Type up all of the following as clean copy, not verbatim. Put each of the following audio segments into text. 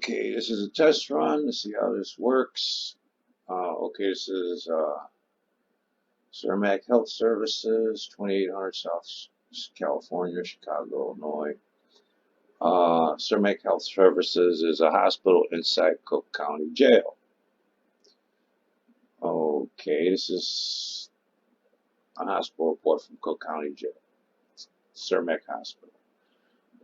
Okay, this is a test run to see how this works. Okay, this is Cermak Health Services, 2800 South California, Chicago, Illinois. Cermak Health Services is a hospital inside Cook County Jail. Okay, this is a hospital report from Cook County Jail, Cermak Hospital.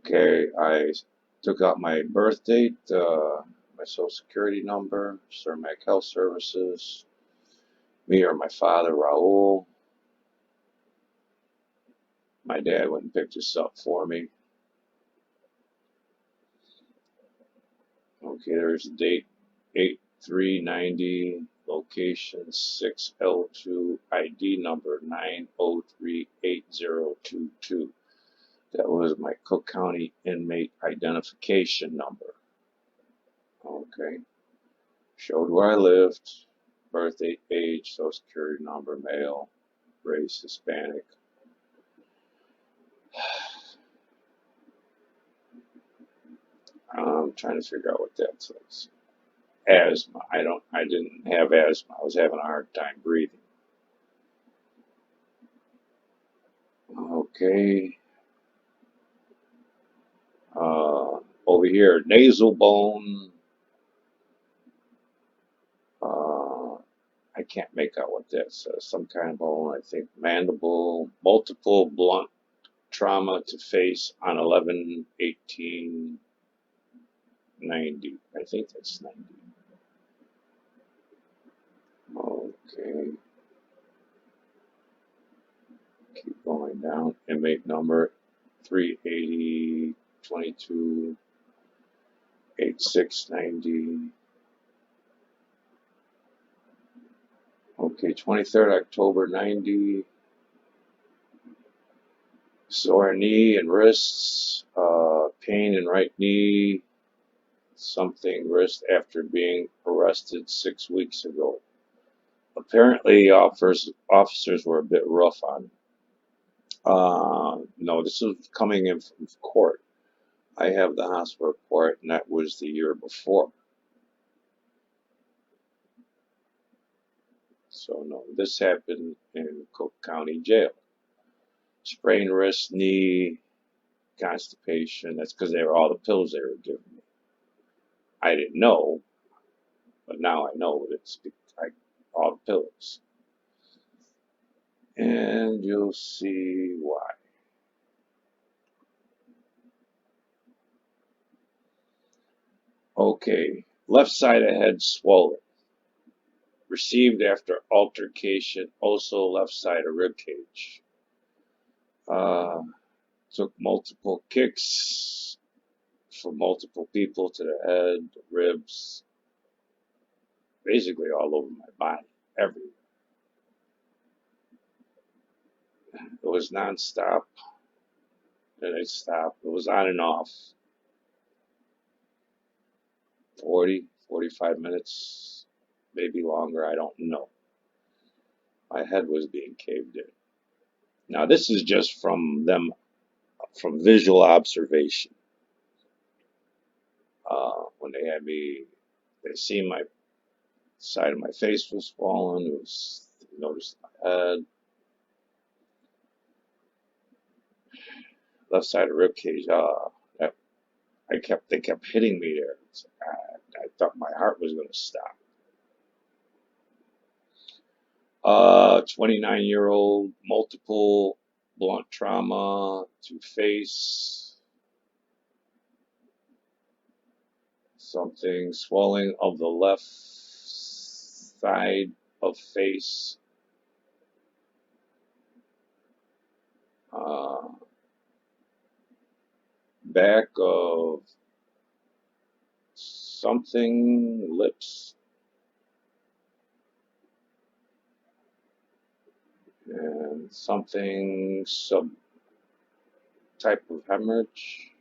Okay, I took out my birth date, my social security number, Cermak Health Services, me or my father, Raul. My dad went and picked this up for me. Okay, there's the date 8390, location 6L2, ID number 9038022. That was my Cook County inmate identification number. Okay, showed where I lived, birth date, age, social security number, male, race, Hispanic. I'm trying to figure out what that says. Asthma. I didn't have asthma. I was having a hard time breathing. Okay. Over here, nasal bone. Uh, I can't make out what that says. Some kind of bone, I think mandible, multiple blunt trauma to face on 11/18/90. I think that's 90. Okay. Keep going down. Inmate number 380-22-8690. Okay, 23rd October 90. Sore knee and wrists, pain in right knee, something wrist after being arrested 6 weeks ago. Apparently, officers were a bit rough on me. No, this is coming in from court. I have the hospital report, and that was the year before. So, no, this happened in Cook County Jail. Sprained wrist, knee, constipation. That's because they were all the pills they were giving me. I didn't know, but now I know it's all the pills. And you'll see why. Okay, left side of head swollen. Received after altercation, also left side of rib cage. Uh, Took multiple kicks from multiple people to the head, the ribs, basically all over my body, everywhere. It was nonstop, then it stopped. It was on and off. 40, 45 minutes, maybe longer, I don't know. My head was being caved in. Now, this is just from from visual observation. When they had me, they seen my side of my face was swollen. They noticed my head, left side of rib cage. They kept hitting me there. I thought my heart was going to stop. 29-year-old, multiple blunt trauma to face, something swelling of the left side of face, uh, back of something, lips, and something, some type of hemorrhage.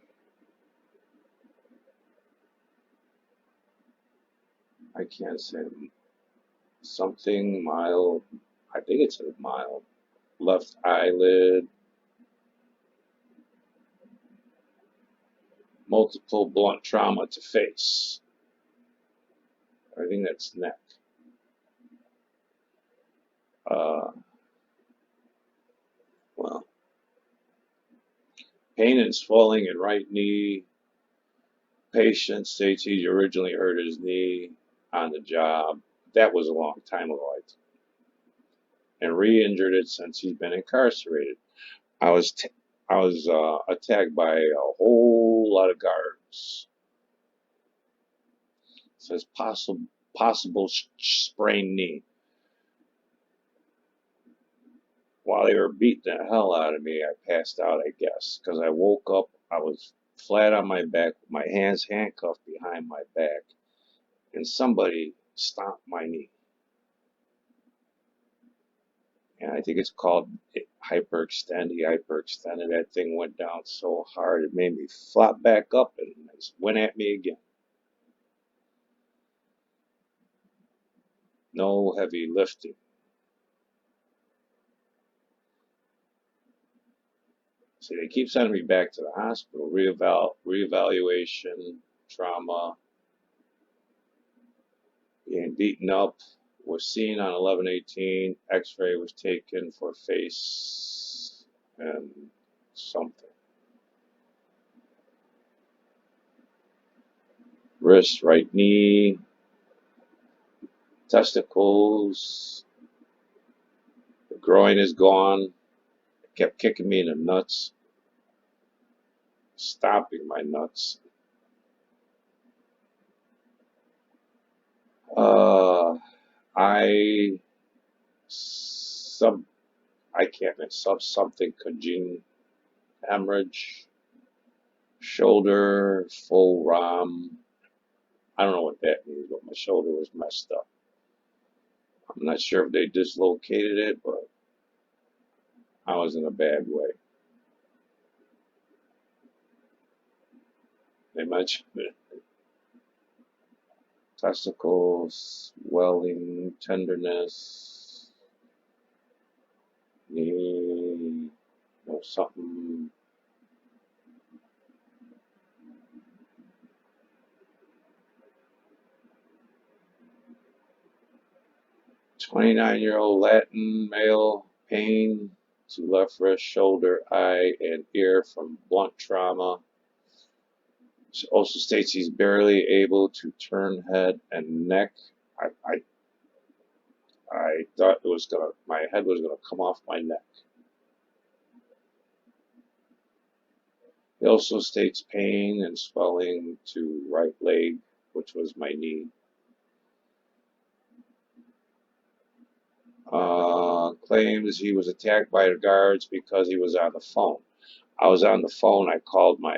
I can't say something mild. I think it's a mild. Left eyelid, multiple blunt trauma to face. I think that's neck. Uh, well, pain and swelling in right knee. Patient states he originally hurt his knee on the job. That was a long time ago, and re-injured it since he's been incarcerated. I was t- I was attacked by a whole lot of guards. It says possible sprained knee. While they were beating the hell out of me, I passed out, I guess, because I woke up. I was flat on my back, my hands handcuffed behind my back, and somebody stomped my knee. And I think it's called hyperextend. He hyperextended. That thing went down so hard it made me flop back up and it went at me again. No heavy lifting. See, they keep sending me back to the hospital. Reevaluation, trauma, being beaten up. Was seen on 11/18. X-ray was taken for face and something. Wrist, right knee, testicles. The groin is gone. It kept kicking me in the nuts, stomping my nuts. Uh, I sub I can't remember something congened hemorrhage, shoulder full ram. I don't know what that means, but my shoulder was messed up. I'm not sure if they dislocated it, but I was in a bad way. They mentioned it. Testicles, swelling, tenderness, knee, something. 29-year-old Latin male, pain to left wrist, shoulder, eye, and ear from blunt trauma. Also states he's barely able to turn head and neck. I, I, I thought my head was gonna come off my neck. He also states pain and swelling to right leg, which was my knee. Claims he was attacked by the guards because he was on the phone. I was on the phone. I called my.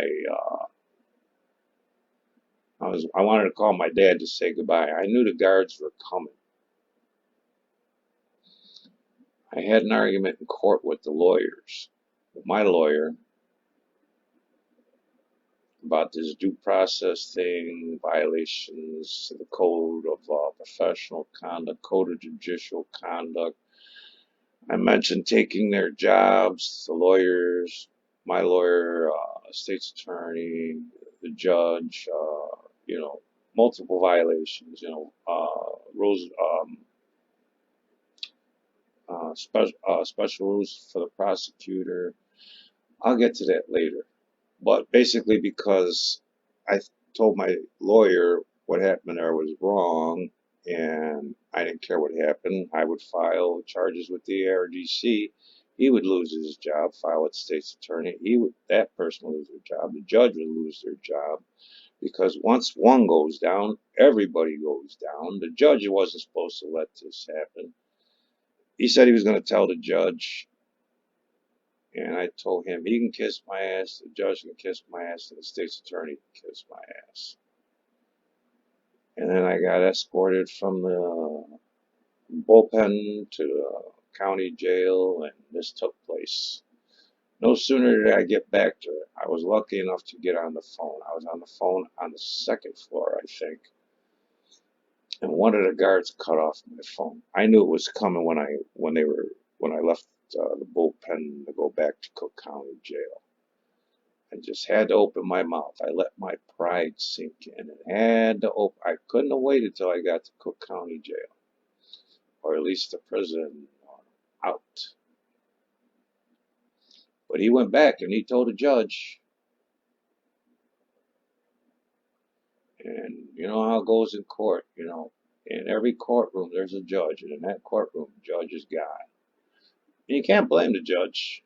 I wanted to call my dad to say goodbye. I knew the guards were coming. I had an argument in court with the lawyers, with my lawyer, about this due process thing, violations of the code of professional conduct, code of judicial conduct. I mentioned taking their jobs, the lawyers, my lawyer, state's attorney, the judge, multiple violations, rules, special rules for the prosecutor. I'll get to that later. But basically, because I told my lawyer what happened there was wrong, and I didn't care what happened, I would file charges with the ARDC. He would lose his job, file with state's attorney. That person would lose their job. The judge would lose their job because once one goes down, everybody goes down. The judge wasn't supposed to let this happen. He said he was going to tell the judge, and I told him he can kiss my ass, the judge can kiss my ass, and the state's attorney can kiss my ass. And then I got escorted from the bullpen to the county jail, and this took place. No sooner did I get back to it, I was lucky enough to get on the phone. I was on the phone on the second floor, I think, and one of the guards cut off my phone. I knew it was coming when I left the bullpen to go back to Cook County Jail. I just had to open my mouth. I let my pride sink in and had to open. I couldn't have waited till I got to Cook County Jail, or at least the prison, or out. But he went back and he told the judge, and you know how it goes in court, in every courtroom there's a judge, and in that courtroom, the judge is God. And you can't blame the judge,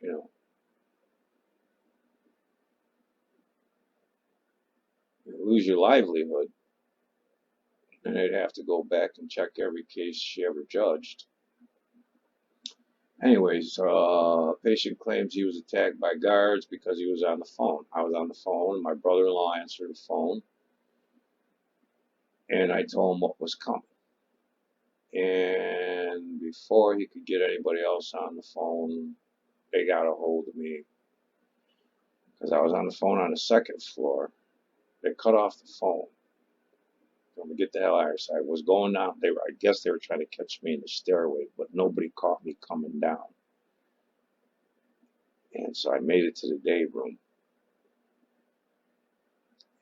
you know. You lose your livelihood, and they'd have to go back and check every case she ever judged. Anyways, patient claims he was attacked by guards because he was on the phone. I was on the phone. My brother-in-law answered the phone, and I told him what was coming. And before he could get anybody else on the phone, they got a hold of me because I was on the phone on the second floor. They cut off the phone. Told me, get the hell out of here. So I was going down. I guess they were trying to catch me in the stairway, but nobody caught me coming down. And so I made it to the day room,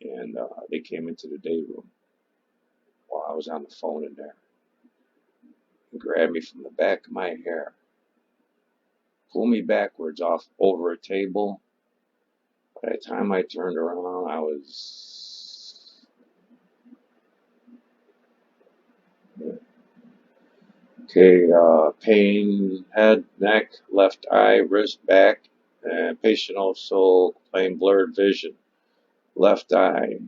and they came into the day room while I was on the phone in there and grabbed me from the back of my hair, pulled me backwards off over a table. By the time I turned around, I was okay. Pain, head, neck, left eye, wrist, back, and patient also claimed blurred vision. Left eye,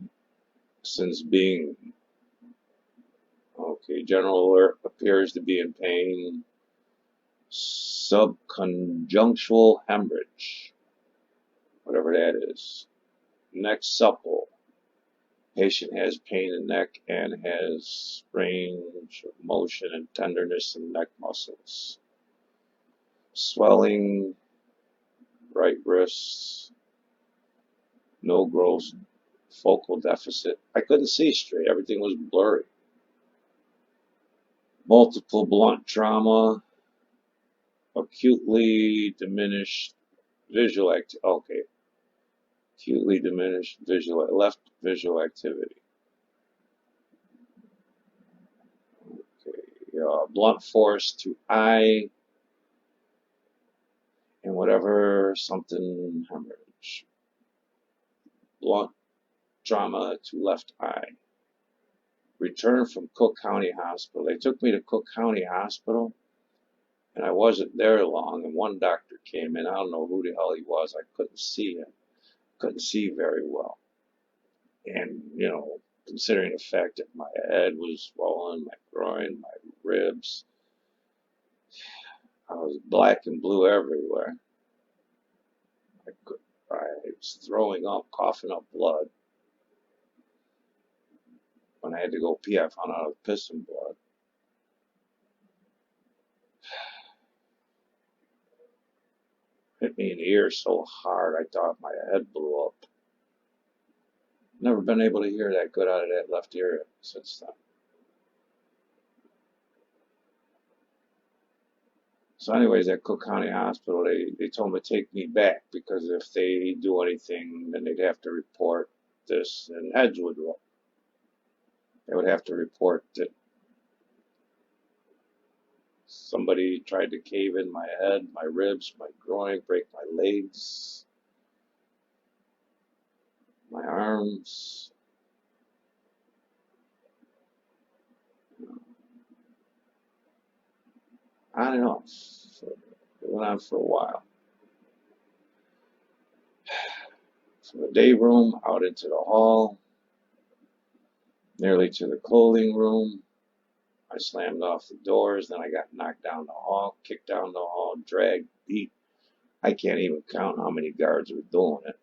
since being okay. General alert appears to be in pain. Subconjunctival hemorrhage, whatever that is. Neck supple. Patient has pain in neck and has range of motion and tenderness in neck muscles. Swelling, right wrist, no gross focal deficit. I couldn't see straight. Everything was blurry. Multiple blunt trauma, acutely diminished visual activity. Okay, acutely diminished left visual activity. Okay, blunt force to eye and whatever something hemorrhage. Blunt trauma to left eye. Returned from Cook County Hospital. They took me to Cook County Hospital, and I wasn't there long. And one doctor came in. I don't know who the hell he was. I couldn't see him. Couldn't see very well. And, considering the fact that my head was swollen, my groin, my ribs, I was black and blue everywhere. I was throwing up, coughing up blood. When I had to go pee, I found out I was pissing blood. Hit me in the ear so hard I thought my head blew up. Never been able to hear that good out of that left ear since then. So anyways, at Cook County Hospital, they told me to take me back because if they do anything, then they'd have to report this, and heads would roll. They would have to report that somebody tried to cave in my head, my ribs, my groin, break my legs, my arms. I don't know. So it went on for a while. From the day room out into the hall, nearly to the clothing room. I slammed off the doors, then I got knocked down the hall, kicked down the hall, dragged, beat. I can't even count how many guards were doing it.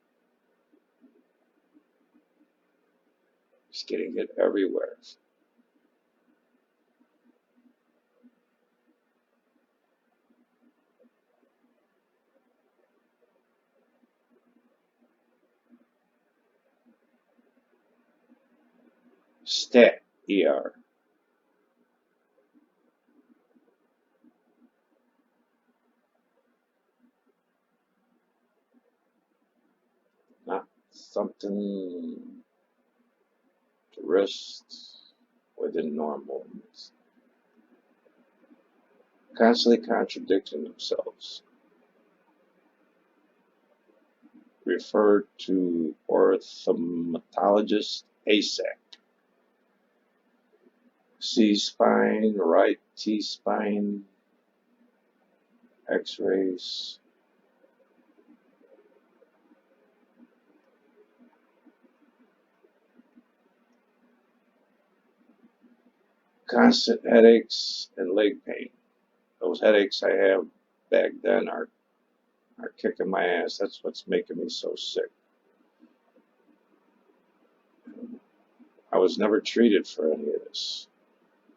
Just getting hit everywhere. Stat ER. something to wrist within normal. Constantly contradicting themselves. Referred to orthodontologist ASAC. C-spine, right T-spine, X-rays. Constant headaches and leg pain. Those headaches I have back then are kicking my ass. That's what's making me so sick. I was never treated for any of this.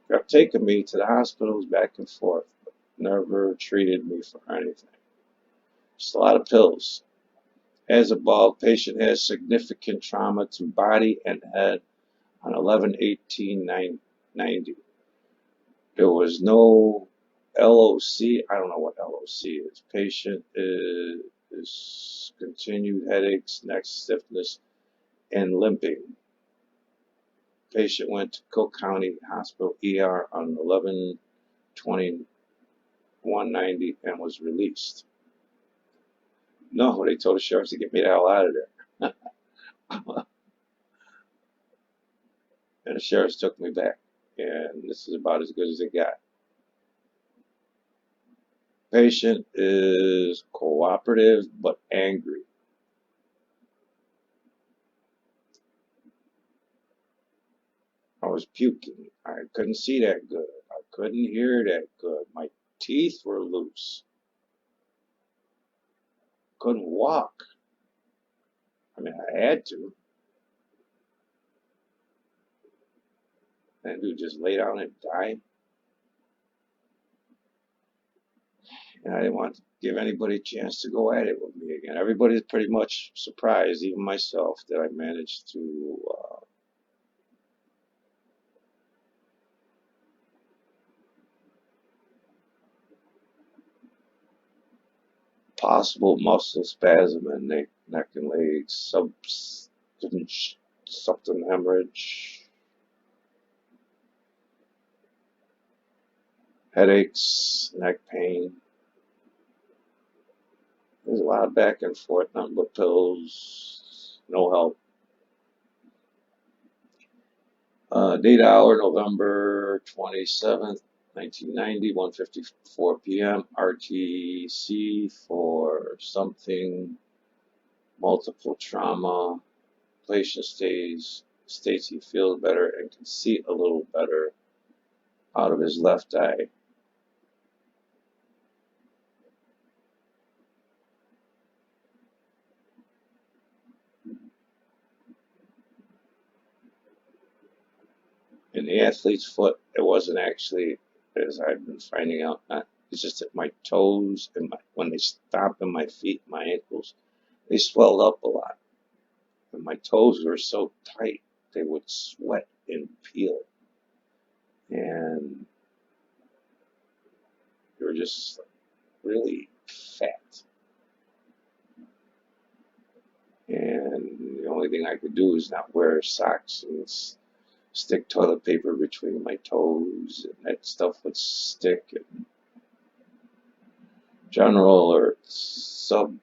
They've taken me to the hospitals back and forth, but never treated me for anything. Just a lot of pills. As above, patient has significant trauma to body and head on 11/18/90. There was no LOC. I don't know what LOC is. Patient is continued headaches, neck stiffness, and limping. Patient went to Cook County Hospital ER on 11/20/190 and was released. No, they told the sheriff to get me the hell out of there. And the sheriffs took me back. And this is about as good as it got. Patient is cooperative but angry. I was puking. I couldn't see that good. I couldn't hear that good. My teeth were loose. Couldn't walk. I mean, I had to. And dude, just lay down and die. And I didn't want to give anybody a chance to go at it with me again. Everybody's pretty much surprised, even myself, that I managed to possible muscle spasm in neck and legs, something hemorrhage, headaches, neck pain. There's a lot of back and forth, nothing but pills, no help. Date hour, November 27th, 1990, 1:54 p.m. RTC for something, multiple trauma. Patient states he feels better and can see a little better out of his left eye. In the athlete's foot, it wasn't actually, as I've been finding out, it's just that my toes and when they stop in my feet, my ankles, they swelled up a lot. And my toes were so tight, they would sweat and peel. And they were just really fat. And the only thing I could do is not wear socks and stick toilet paper between my toes, and that stuff would stick. And general or something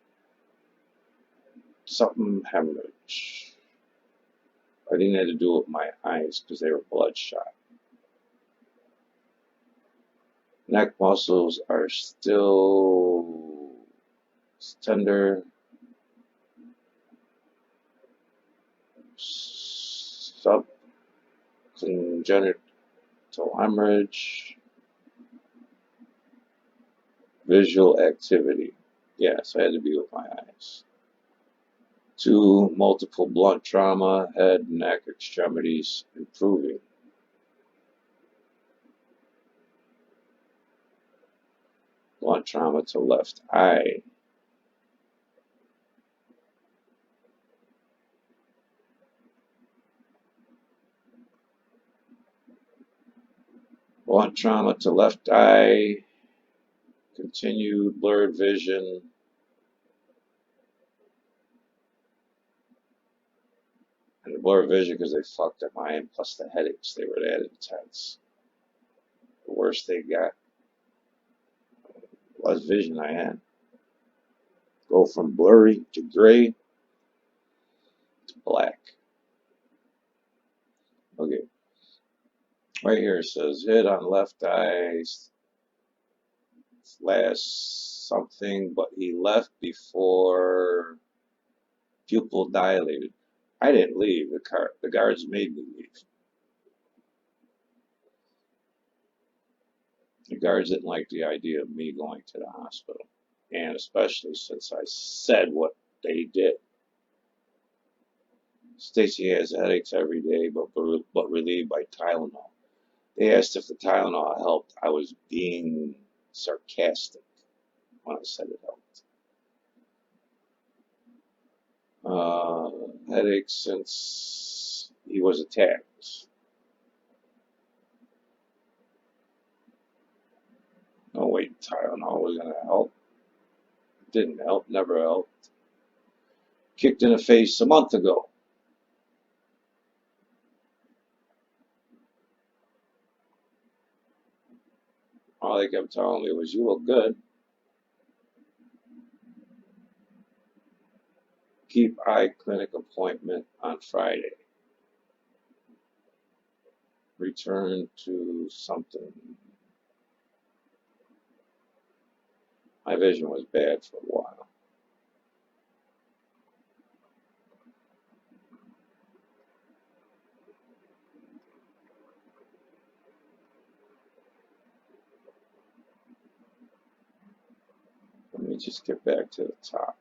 hemorrhage. I think it had to do with my eyes because they were bloodshot. Neck muscles are still tender, subcongenital hemorrhage, visual activity. Yes, I had to be with my eyes. 2, multiple blunt trauma, head, neck, extremities, improving. Blunt trauma to left eye. Blunt trauma to left eye. Continued blurred vision. And the blurred vision because they fucked up my eye, plus the headaches, they were that intense. The worst they got, less vision I had. Go from blurry to gray to black. Okay, right here it says hit on left eye last something, but he left before pupil dilated. I didn't leave. The guards made me leave. The guards didn't like the idea of me going to the hospital, and especially since I said what they did. Stacy has headaches every day, but relieved by Tylenol. They asked if the Tylenol helped. I was being sarcastic when I said it helped. Headaches since he was attacked. No, wait, Tylenol was going to help. It didn't help, never helped. Kicked in the face a month ago. All they kept telling me was, you look good. Keep eye clinic appointment on Friday. Return to something. My vision was bad for a while. Let me just get back to the top.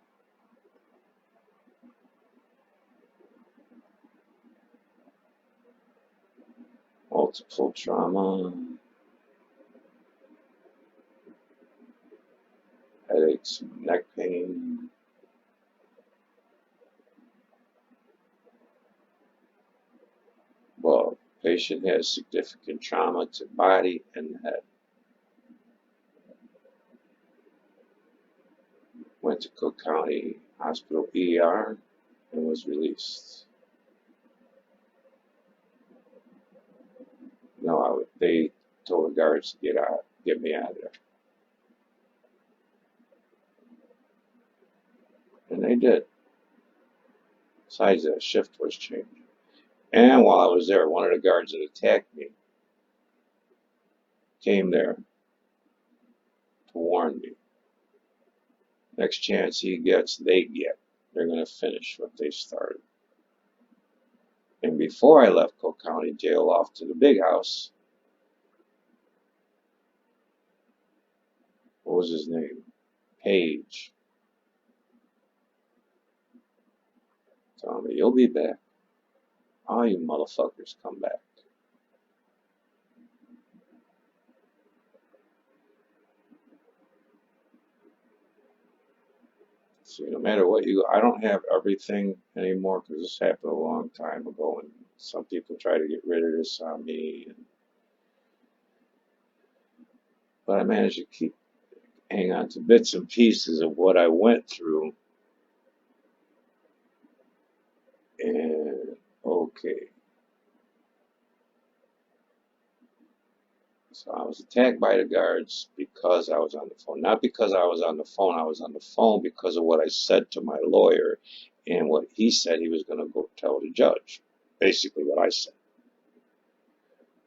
Multiple trauma, headaches, neck pain. Well, patient has significant trauma to body and head. Went to Cook County Hospital ER and was released. No, they told the guards to get me out of there. And they did. Besides, that shift was changed. And while I was there, one of the guards that attacked me came there to warn me. Next chance he gets, they get. They're going to finish what they started. And before I left Cook County Jail off to the big house, what was his name? Page. Telling me, you'll be back. All you motherfuckers come back. See, no matter what you go, I don't have everything anymore because this happened a long time ago, and some people try to get rid of this on me. But I managed to hang on to bits and pieces of what I went through. And okay. So I was attacked by the guards because I was on the phone. Not because I was on the phone. I was on the phone because of what I said to my lawyer and what he said he was going to go tell the judge. Basically what I said.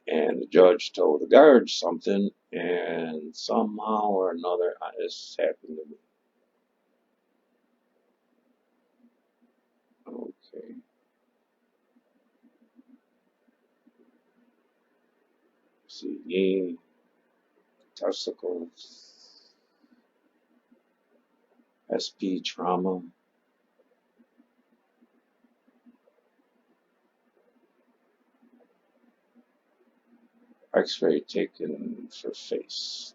And the judge told the guards something, and somehow or another this happened to me. Okay. See, knee, testicles, SP trauma. X-ray taken for face.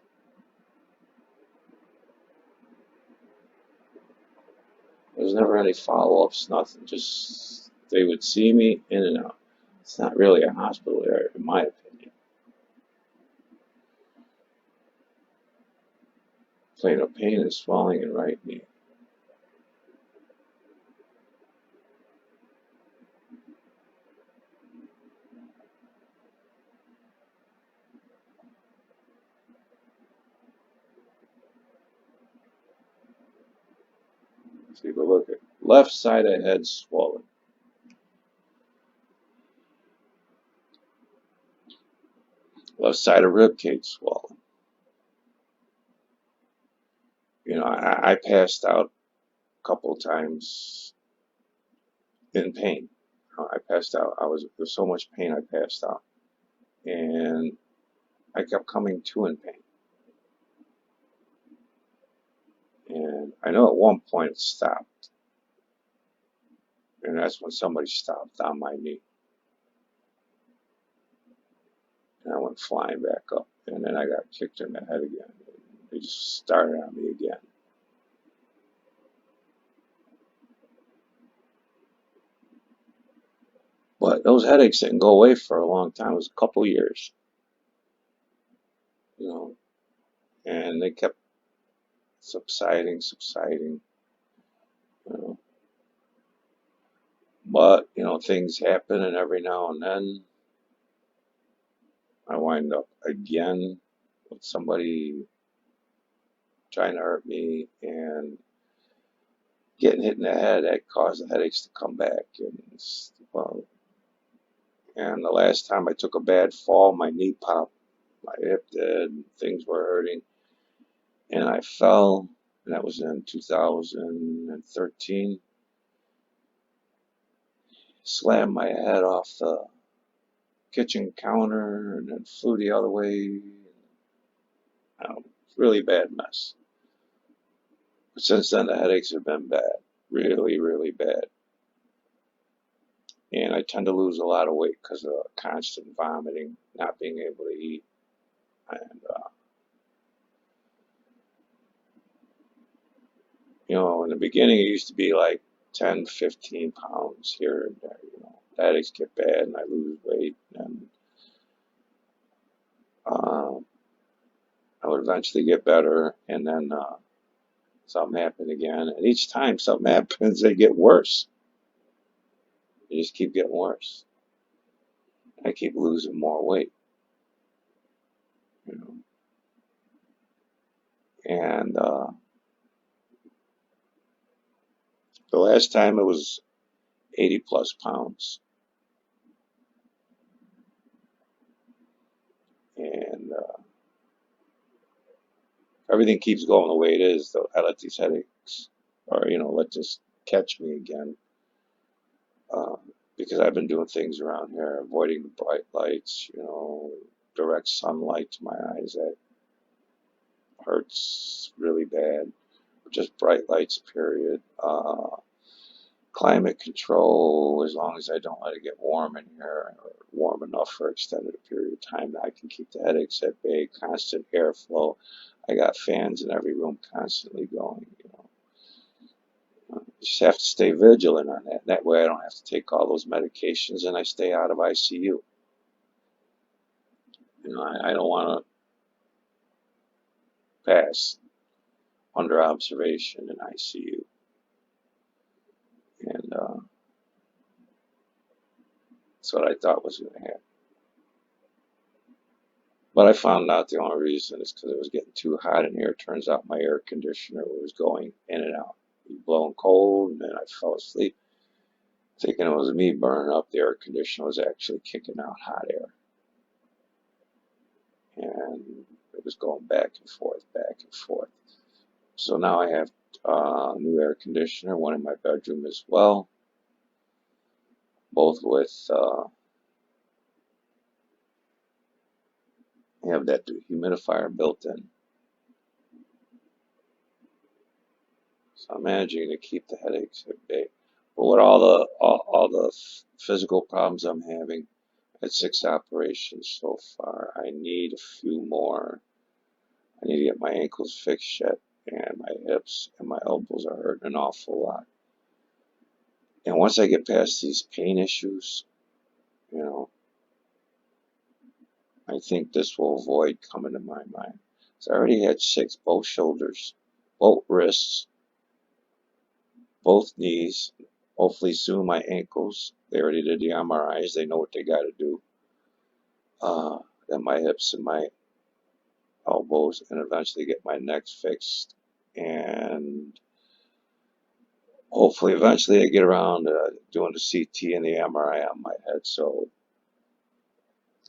There's never any follow-ups, nothing. Just they would see me in and out. It's not really a hospital area, in my opinion. Plain of pain and swelling in right knee. Take a look at left side of head swollen. Left side of rib cage swollen. I passed out a couple of times in pain. I passed out. There's so much pain I passed out. And I kept coming to in pain. And I know at one point it stopped. And that's when somebody stopped on my knee. And I went flying back up. And then I got kicked in the head again. They just started on me again. But those headaches didn't go away for a long time. It was a couple years, you know, and they kept subsiding, you know. But, things happen, and every now and then I wind up again with somebody trying to hurt me and getting hit in the head. That caused the headaches to come back. And the last time I took a bad fall, my knee popped, my hip did, things were hurting, and I fell, and that was in 2013. Slammed my head off the kitchen counter and then flew the other way. Really bad mess. But since then, the headaches have been bad, really, really bad. And I tend to lose a lot of weight because of constant vomiting, not being able to eat. And, in the beginning, it used to be like 10, 15 pounds here and there. The headaches get bad and I lose weight. And I would eventually get better. And then something happened again. And each time something happens, they get worse. They just keep getting worse. I keep losing more weight. You know. And the last time it was 80 plus pounds. And everything keeps going the way it is, though. I let these headaches, or, let this catch me again. Because I've been doing things around here, avoiding the bright lights, direct sunlight to my eyes. That hurts really bad. Just bright lights, period. Climate control, as long as I don't let it get warm in here, or warm enough for extended period of time, that I can keep the headaches at bay. Constant airflow. I got fans in every room constantly going. Just have to stay vigilant on that. That way I don't have to take all those medications and I stay out of ICU. I don't want to pass under observation in ICU. And that's what I thought was going to happen. But I found out the only reason is because it was getting too hot in here. It turns out my air conditioner was going in and out. It was blowing cold, and then I fell asleep thinking it was me burning up. The air conditioner was actually kicking out hot air. And it was going back and forth, back and forth. So now I have a new air conditioner, one in my bedroom as well, both with have that humidifier built in. So I'm managing to keep the headaches at bay. But with all the physical problems I'm having, at 6 operations so far, I need a few more. I need to get my ankles fixed yet, and my hips and my elbows are hurting an awful lot. And once I get past these pain issues, I think this will avoid coming to my mind. So I already had 6, both shoulders, both wrists, both knees, hopefully soon my ankles. They already did the MRIs. They know what they got to do. Then my hips and my elbows, and eventually get my neck fixed. And hopefully eventually I get around to doing the CT and the MRI on my head. So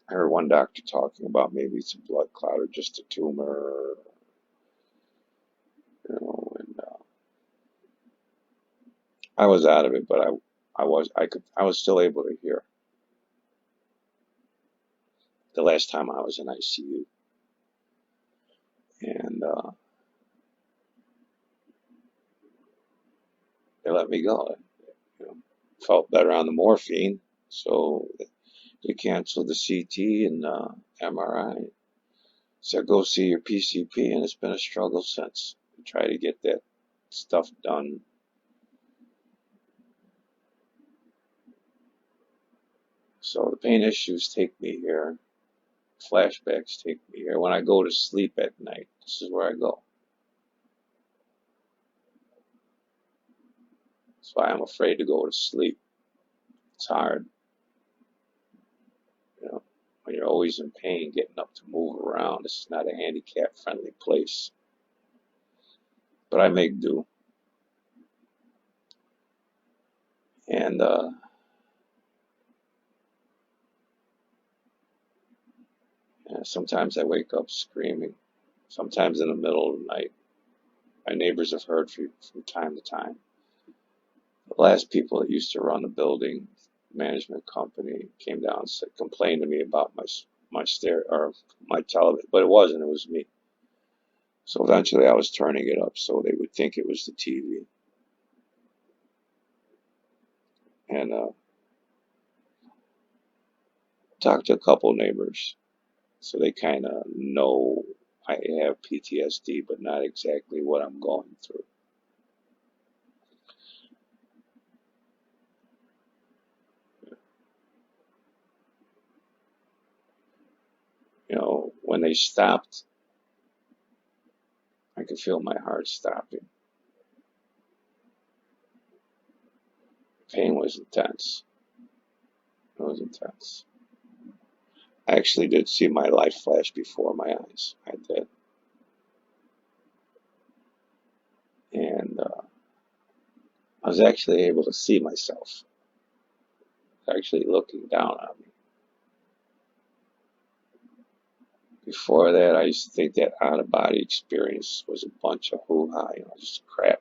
I heard one doctor talking about maybe it's a blood clot or just a tumor, and I was out of it, but I was still able to hear the last time I was in ICU, and they let me go. You know, felt better on the morphine, so they canceled the CT and MRI. Said go see your PCP, and it's been a struggle since. Try to get that stuff done. So the pain issues take me here. Flashbacks take me here. When I go to sleep at night, this is where I go. That's why I'm afraid to go to sleep. It's hard, you know, when you're always in pain, getting up to move around. This is not a handicap-friendly place, but I make do. And sometimes I wake up screaming. Sometimes in the middle of the night. My neighbors have heard from time to time. The last people that used to run the building management company came down and said, complained to me about my stair or my television, but it wasn't. It was me. So eventually, I was turning it up so they would think it was the TV. And talked to a couple neighbors, so they kind of know I have PTSD, but not exactly what I'm going through. When they stopped, I could feel my heart stopping. Pain was intense. It was intense. I actually did see my life flash before my eyes. I did. And I was actually able to see myself actually looking down on me. Before that, I used to think that out of body experience was a bunch of hoo ha, just crap.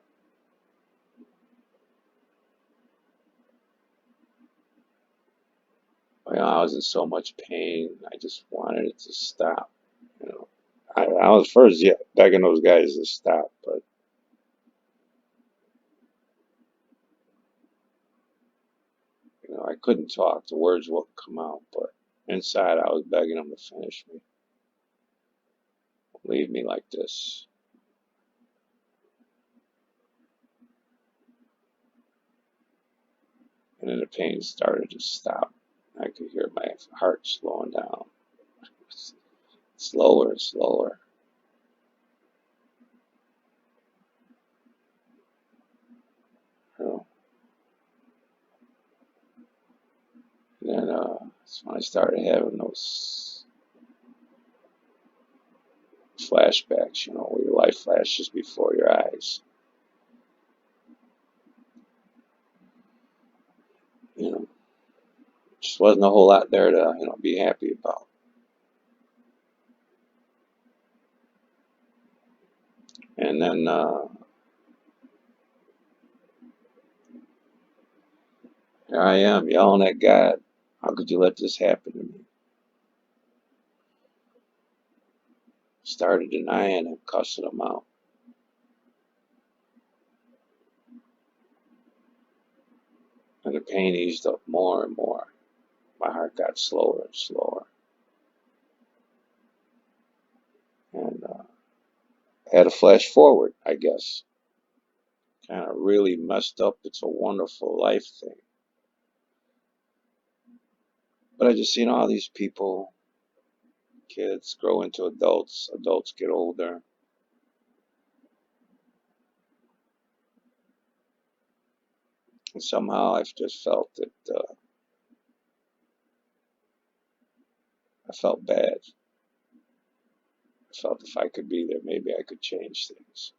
I was in so much pain, I just wanted it to stop. You know, I was first, yeah, begging those guys to stop, but I couldn't talk. The words wouldn't come out, but inside, I was begging them to finish me, leave me like this. And then the pain started to stop. I could hear my heart slowing down, slower and slower. You know. And then that's when I started having those flashbacks, where your life flashes before your eyes. You know, just wasn't a whole lot there to be happy about. And then here I am yelling at God, how could you let this happen to me? Started denying him, cussing him out. And the pain eased up more and more. My heart got slower and slower. And had a flash forward, I guess. Kind of really messed up. It's a Wonderful Life thing. But I just seen all these people, kids grow into adults, adults get older. And somehow I've just felt that I felt bad. I felt if I could be there, maybe I could change things.